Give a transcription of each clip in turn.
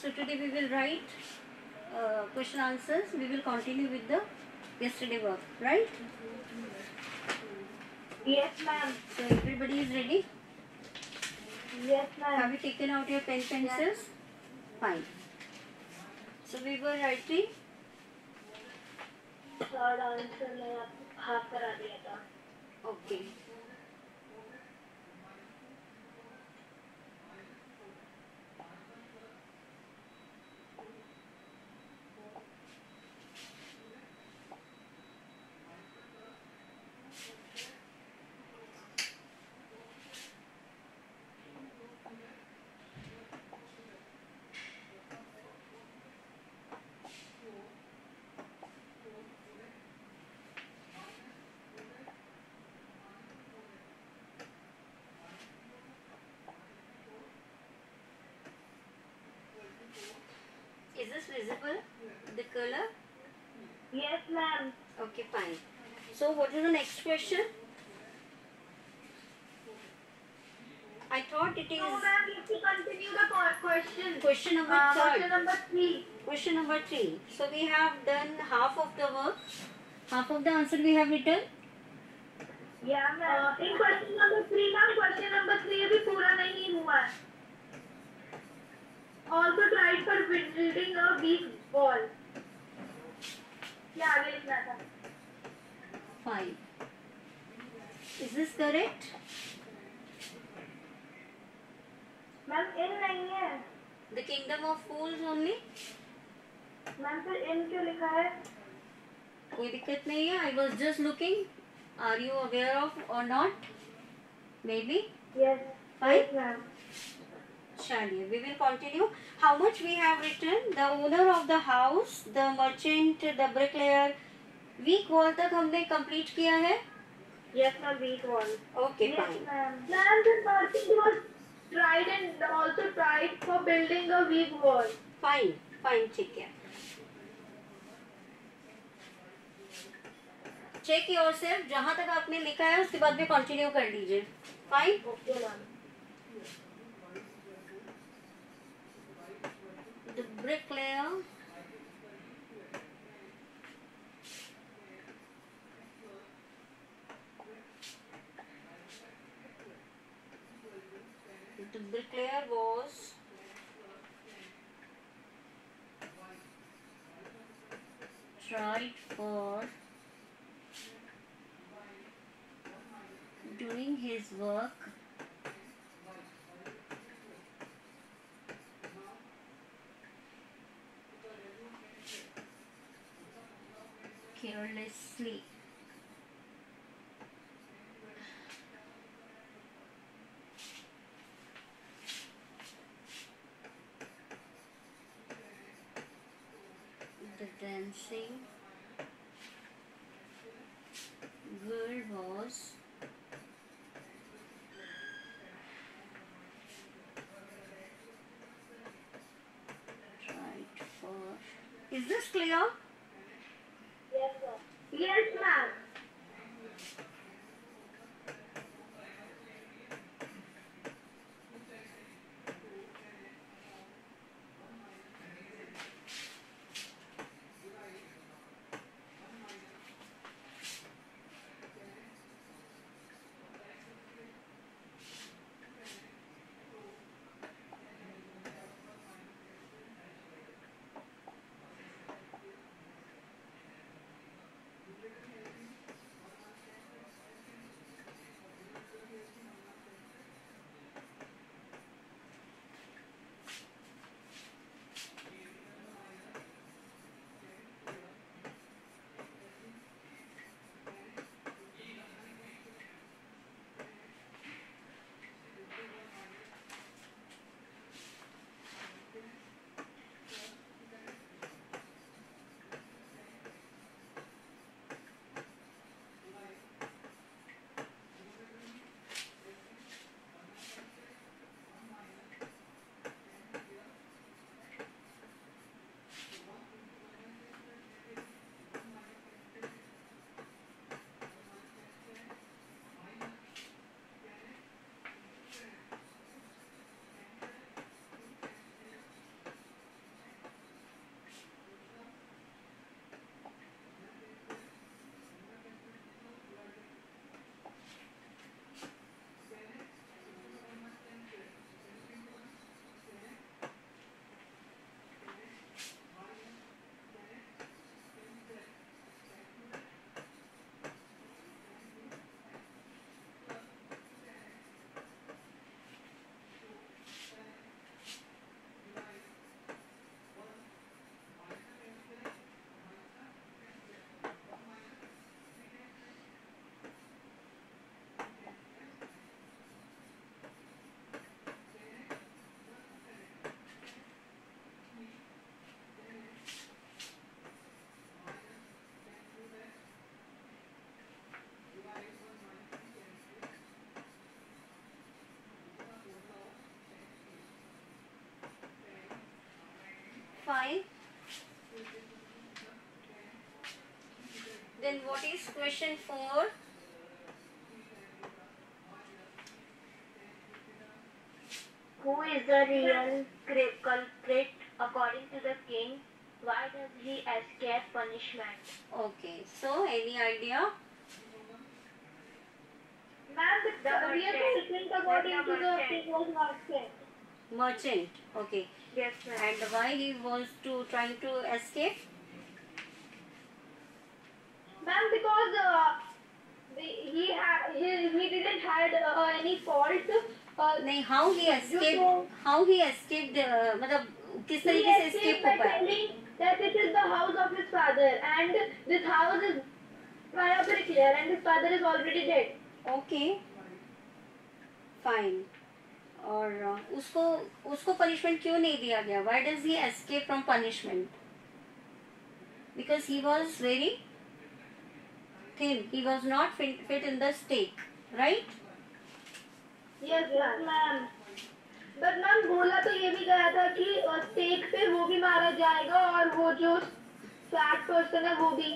So today we will write question answers. We will continue with the yesterday work, right? Yes, ma'am. So everybody is ready? Yes, ma'am. Have you taken out your pen pencils? Fine. So we were writing. Third answer मैं half करा दिया था. Okay. Is this visible? The color? Yes, ma'am. Okay, fine. So what is the next question? I thought it is No, ma'am. You have to continue the question. question number Question third. number 3. Question number 3. So we have done half of the work. Half of the answer we have written. Yeah, ma'am. In question number 3, ma'am, question number 3 अभी पूरा नहीं हुआ है. Also tried for building a weak wall. क्या आगे लिखना था? 5. Is this correct? Ma'am इन नहीं है. The kingdom of fools only? Ma'am फिर इन क्यों लिखा है? कोई दिक्कत नहीं है. I was just looking. Are you aware of or not? Maybe? Yes. Fine. Yes, ma'am. चलिए, we will continue. How much we have written? The owner of the house, the merchant, the bricklayer. Weak wall तक हमने complete किया है. Yes, ma'am. Weak wall. Okay, Yes, fine. ma'am. Ma'am, the merchant was tried and also tried for building a weak wall. Fine, fine, ठीक है. Check yourself. जहाँ तक आपने लिखा है उसके बाद में continue कर लीजिए. Fine. Okay, ma'am. The bricklayer was tried for doing his work carelessly. The dancing girl was tried for. Is this clear? Yes, sir. Yes, ma'am. Then what is question 4? Who is the real culprit according to the king? Why does he escape punishment? Okay, so any idea? Ma'am, the real culprit according to the king was merchant. Merchant. Okay. Yes, ma'am. And why he was trying to escape? Ma'am, because he didn't had any fault. नहीं, how he escaped? How he escaped? मतलब किस तरीके से escape हो पाया? Telling that it is the house of his father and this house is by a bricklayer and his father is already dead. Okay, fine. और उसको punishment क्यों नहीं दिया गया? Why does he escape from punishment? Because he was very thin. He was not fit in the stake, right? Yes, ma'am. But ma'am बोला तो ये भी गया था कि स्टेक पे वो भी मारा जाएगा और वो जो फैट पर्सन है वो भी.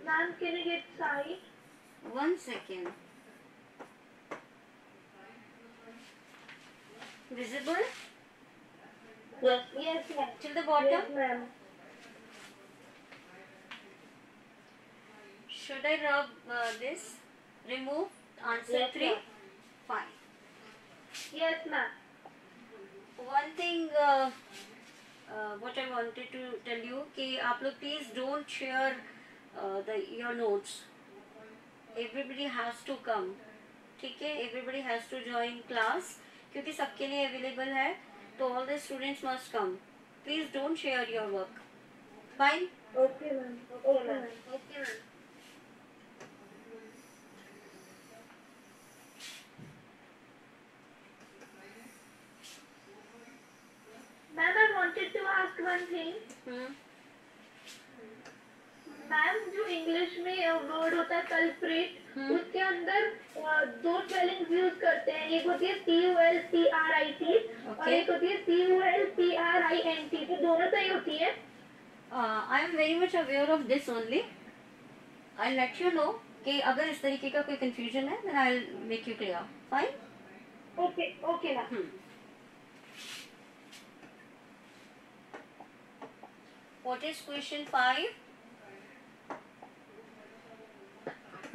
Ma'am, can you get side? 1 second. Visible? Yes. Yes, ma'am. Till the bottom? Yes, ma'am. Should I rub this? Remove? Answer Yes, 3? ma'am. Fine. Yes, ma'am. One thing what I wanted to tell you कि आप लोग please don't share your notes. Everybody has to come. ठीक है? Everybody has to join class क्योंकि सबके लिए available है. तो all the students must come. Please don't share your work. Fine? Okay, ma'am. Okay, ma'am. Okay, ma'am. Ma'am, I wanted to ask one thing. Ma'am जो English में word होता है culprit उसके अंदर दो स्पेलिंग्स यूज करते हैं. एक होती है CULPRIT और एक होती है CULPRINT. तो दोनों सही होती है. I am very much aware of this only. I'll let you know कि अगर इस तरीके का कोई confusion है then I'll make you clear. Fine? Okay, okay ma'am. What is question 5?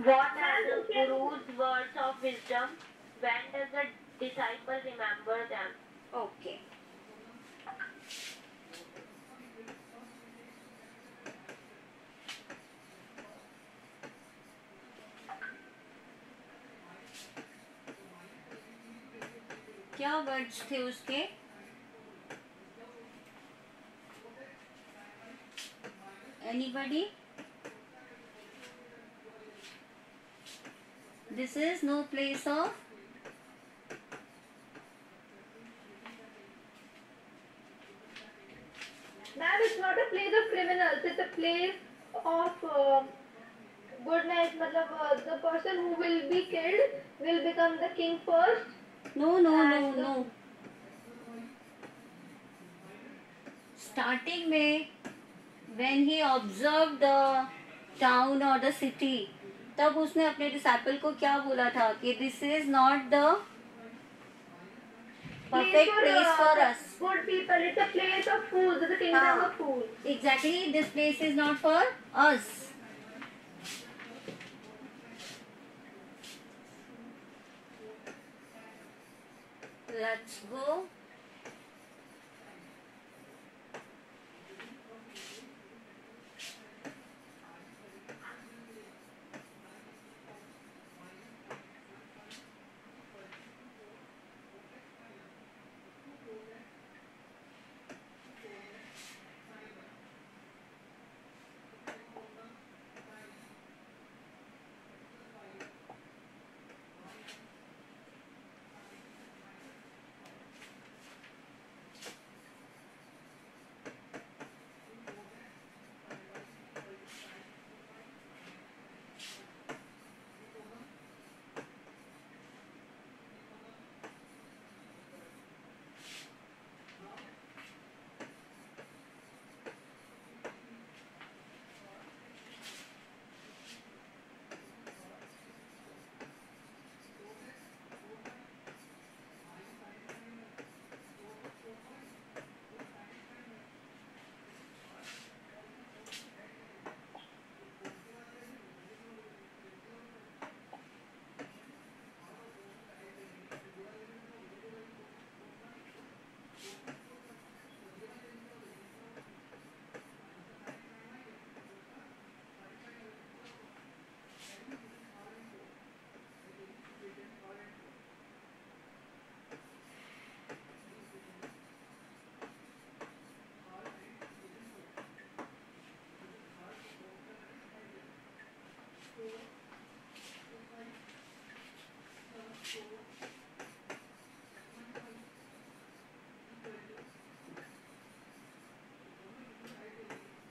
What are the Guru's words of wisdom? When does the disciple remember them? Okay. क्या words थे उसके? Anybody? This is no place of. Ma'am, it's not a place of criminals. It's a place of goodness. मतलब the person who will be killed will become the king first. No. Starting में when he observed the town or the city, तब उसने अपने disciple को क्या बोला था कि this is not the perfect place for us. Good people. It's a place of fools. It's a kingdom of fools. Exactly, this place is not for us. Let's go.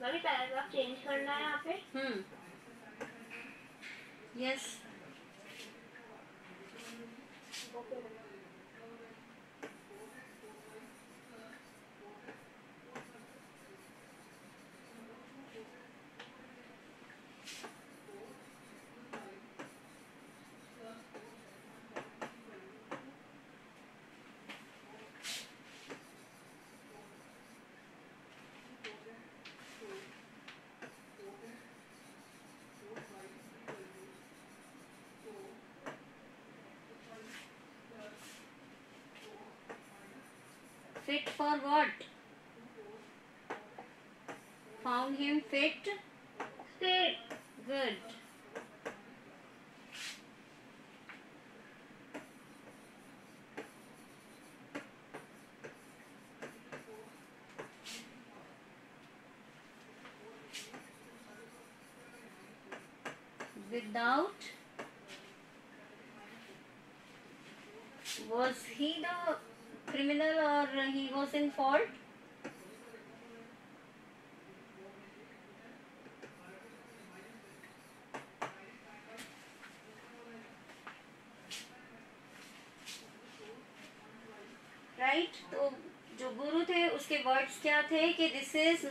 अभी paragraph change करना है यहाँ पे. Yes. Okay. Fit for what? Found him fit? State. Good. Without. Was he the criminal or he was in fault? Right. तो जो गुरु थे उसके वर्ड्स क्या थे कि this is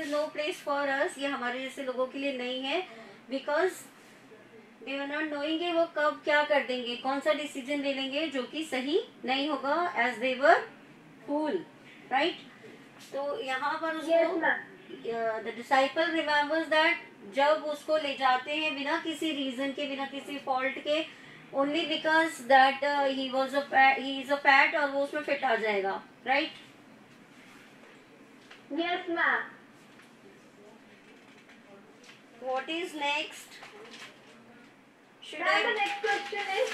no place for us. ये हमारे जैसे लोगों के लिए नहीं है. Because they are not knowing वो कब क्या कर देंगे, कौन सा डिसीजन ले लेंगे जो कि सही नहीं होगा. As they were fool. Right. तो यहाँ पर उसको द डिसाइपल रिमेम्बर्स दैट जब उसको ले जाते हैं बिना किसी रीजन के, बिना किसी फॉल्ट के, only because that he is a fat, और वो उसमें फिट आ जाएगा. Right. Yes, ma'am. What is next? Should Ma'am, the I? next question is,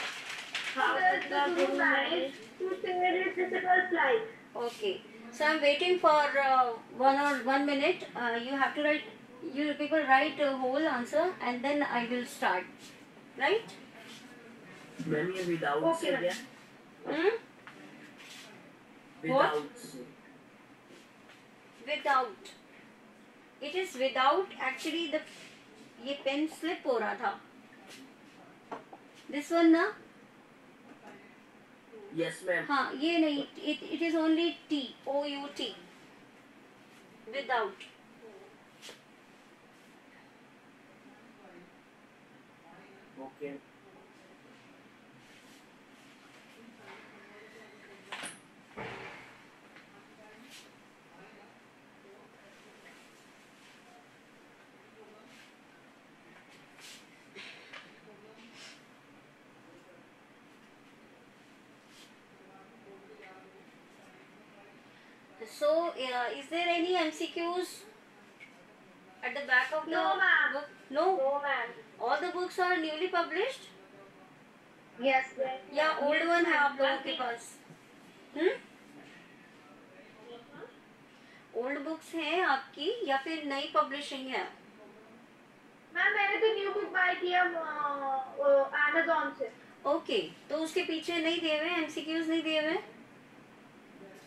how does the Guru manage to save his disciples' life? Okay. So I'm waiting for 1 minute. You have to write. You people write a whole answer and then I will start. Right? Ma'am, ये without Okay, से ma'am. क्या? Hmm? What? Without से. Without. It is without. Actually, the ये pen slip हो रहा था. This one ना? Yes, ma'am. हाँ, ये नहीं. It is only T. O-U-T. Without. Okay. So, is there any MCQs at the back of the No, ma'am. book? No? No, ma'am. All the books are newly published? Yes, ma'am. या Yes, old one है ma'am. आप लोगों के पास? Old books हैं आपकी या फिर नई पब्लिशिंग है? मैम मैंने तो न्यू बुक बाय किया अमेज़न से. ओके, तो उसके पीछे नहीं दिए हुए एमसीक्यूज नहीं दिए हुए?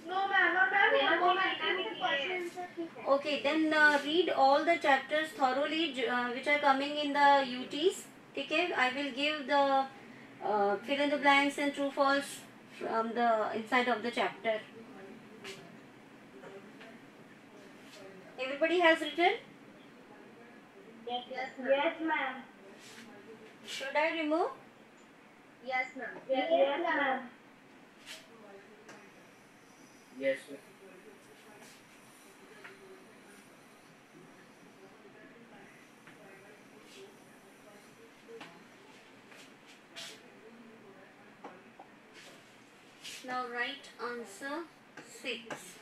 No ma'am. और मैम वो मैंने Okay, then read all the chapters thoroughly which are coming in the UTs. ठीक है, I will give the fill in the blanks and true false from the inside of the chapter. Everybody has written? Yes, ma'am. Should I remove? Yes, ma'am. Yes, ma'am. Yes, ma'am. Now write answer 6.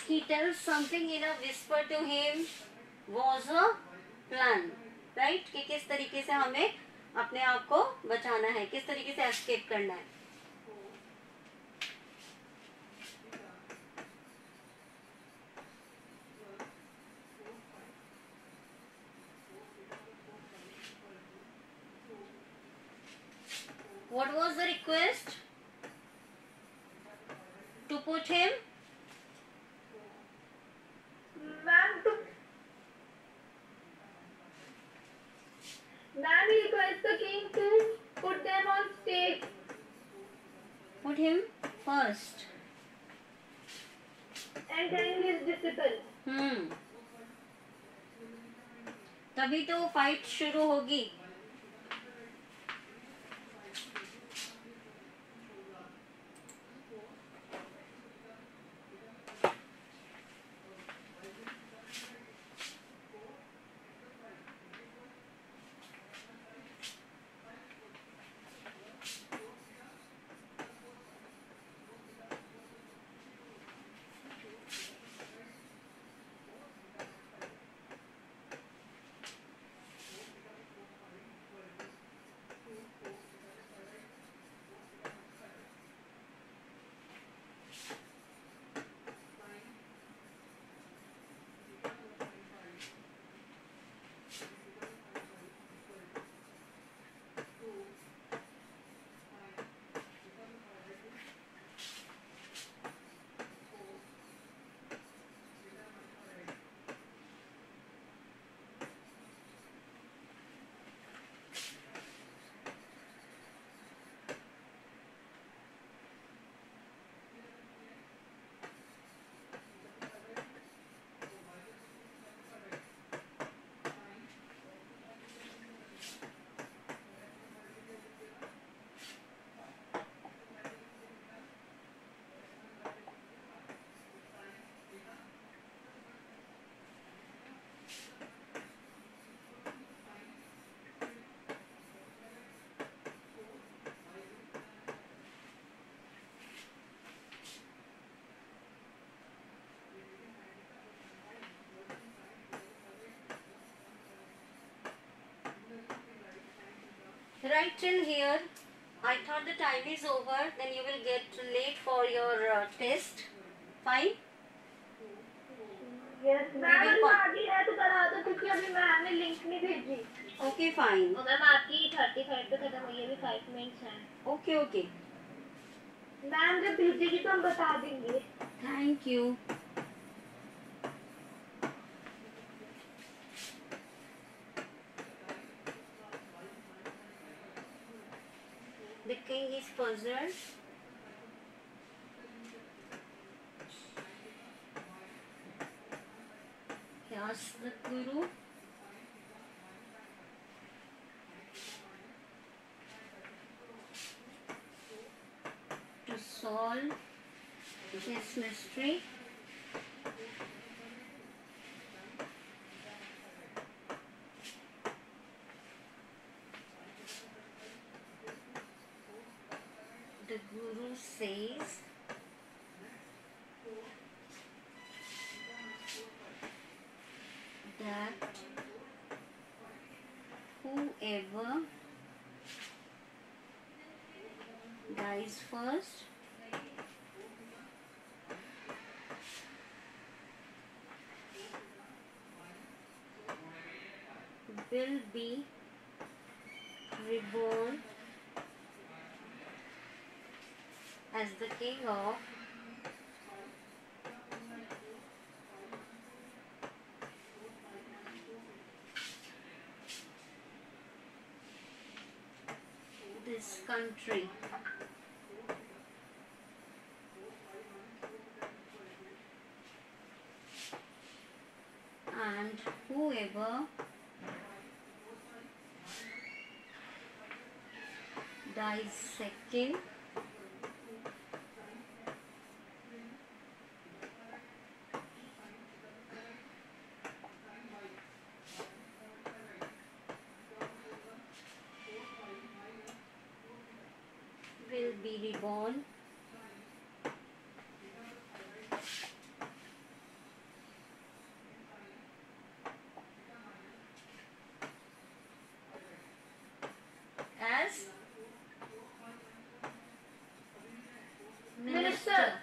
He tells something in a whisper to him was a plan, right? कि किस तरीके से हमें अपने आप को बचाना है, किस तरीके से एस्केप करना है. What was the request? To put him? Ma'am, he requests the king to put them on stage. Put him first. And then he is difficult. तभी तो फाइट शुरू होगी. write till here. I thought the time is over, then you will get late for your test. Fine? Yes ma'am, will अगर call- आगे है तो करा दो क्योंकि अभी मैम ने लिंक नहीं भेजी। Okay, fine. मैम आपकी 35 पे खत्म हुई है, अभी 5 मिनट्स हैं। Okay, okay. मैम जब भेजेगी तो हम बता देंगे। Thank you. The king is puzzled. He asks the guru. To solve this mystery. The guru says that whoever dies first will be reborn as the king of this country. And whoever dies second will be reborn as minister.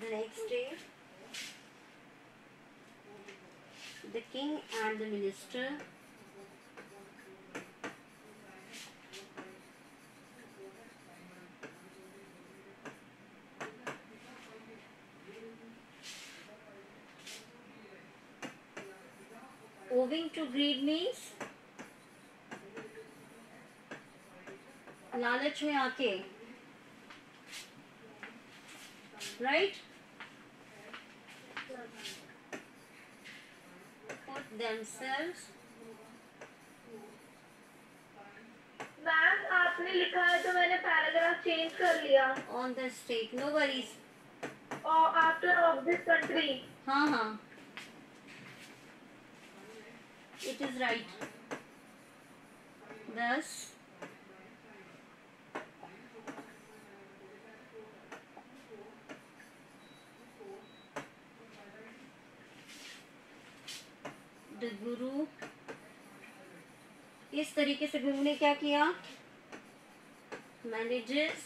The next day, the king and the minister owing to greed means लालच में आके, right? Put themselves ma'am आपने लिखा है तो मैंने paragraph change कर लिया। on the stake. No worries. और आफ्टर ऑफ दिस कंट्री। हाँ हाँ. It is right. Thus, the guru, इस तरीके से गुरु ने क्या किया? Manages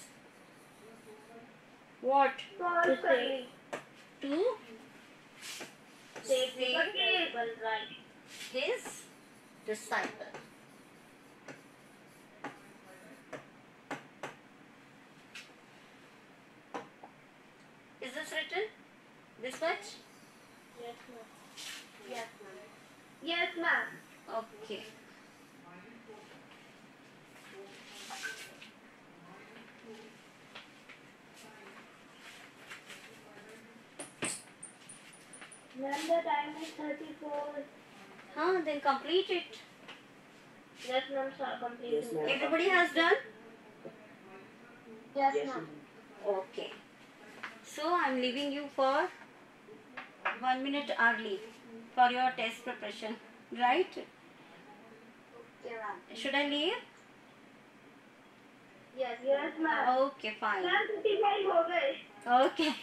what? सॉल्व कर ली। To save his disciple. Is this written? This much? Yes, ma'am. Yes ma'am. Yes ma'am. Okay. Ma'am, the time is 34. Huh? Then complete it. Yes, ma'am, sir, completely. Yes, ma'am. Everybody has done? Yes, Yes, ma'am. ma'am. Okay. So I'm leaving you for 1 minute early for your test preparation. Right? Okay, ma'am. Should I leave? Yes, Yes, ma'am. Okay, fine. Ma'am, 55 हो गए. Okay.